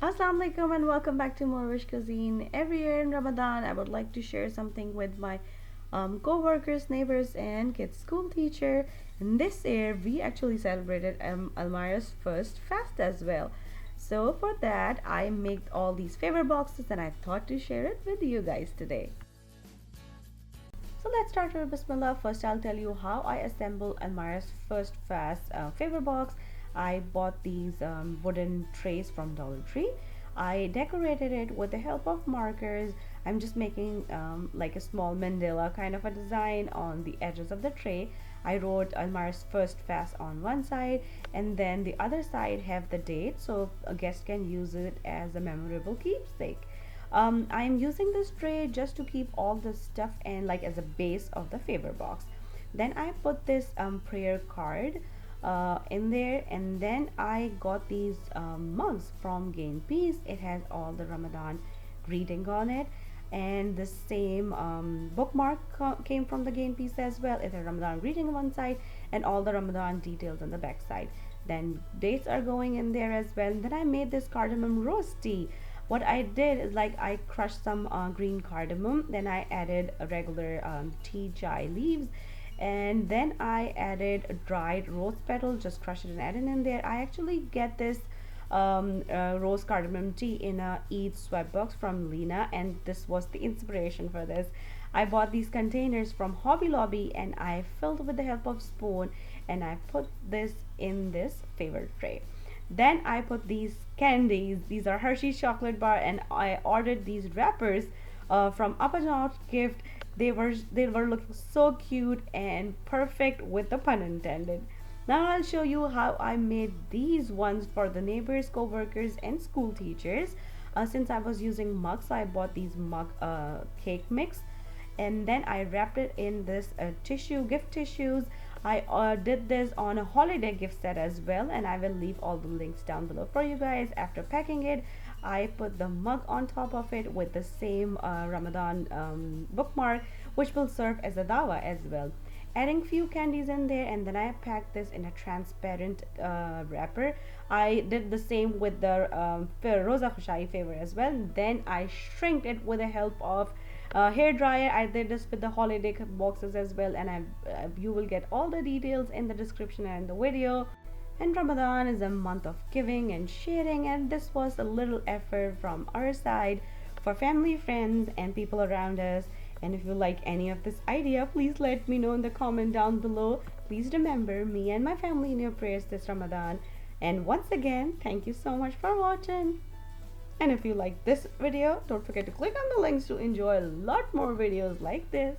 Assalamu alaikum and welcome back to morEwish Cuisine. Every year in Ramadan, I would like to share something with my co-workers, neighbors, and kids' school teacher. And this year, we actually celebrated Ellmyra's first fast as well. So for that, I made all these favor boxes, and I thought to share it with you guys today. So let's start with Bismillah. First, I'll tell you how I assembled Ellmyra's first fast favor box. I bought these wooden trays from Dollar Tree. I decorated it with the help of markers. I'm just making like a small mandala kind of a design on the edges of the tray. I wrote Ellmyra's first fast on one side, and then the other side have the date so a guest can use it as a memorable keepsake. I am using this tray just to keep all the stuff and like as a base of the favor box. Then I put this prayer card in there, and then I got these mugs from Gain Peace. It has all the Ramadan greeting on it, and the same bookmark came from the Gain Peace as well. It's a Ramadan greeting on one side and all the Ramadan details on the back side. Then dates are going in there as well. And then I made this cardamom roast tea. What I did is like I crushed some green cardamom, then I added a regular tea chai leaves, and then I added dried rose petals, just crush it and add it in there. I actually get this rose cardamom tea in a Eid sweat box from Lena, and this was the inspiration for this. I bought these containers from Hobby Lobby, and I filled with the help of spoon, and I put this in this favorite tray. Then I put these candies. These are Hershey's chocolate bar, and I ordered these wrappers from Up and Out Gift. They were looking so cute and perfect with the pun intended. Now I'll show you how I made these ones for the neighbors, co-workers, and school teachers. Since I was using mugs, so I bought these mug cake mix, and then I wrapped it in this gift tissues. I did this on a holiday gift set as well, and I will leave all the links down below for you guys. After packing it, I put the mug on top of it with the same Ramadan bookmark, which will serve as a dawa as well. Adding few candies in there, and then I packed this in a transparent wrapper. I did the same with the Roza khushai favor as well. Then I shrinked it with the help of hair dryer. I did this with the holiday boxes as well, and you will get all the details in the description and the video. And Ramadan is a month of giving and sharing, and this was a little effort from our side for family, friends, and people around us. And if you like any of this idea, please let me know in the comment down below. Please remember me and my family in your prayers this Ramadan. And once again, thank you so much for watching. And if you like this video, don't forget to click on the links to enjoy a lot more videos like this.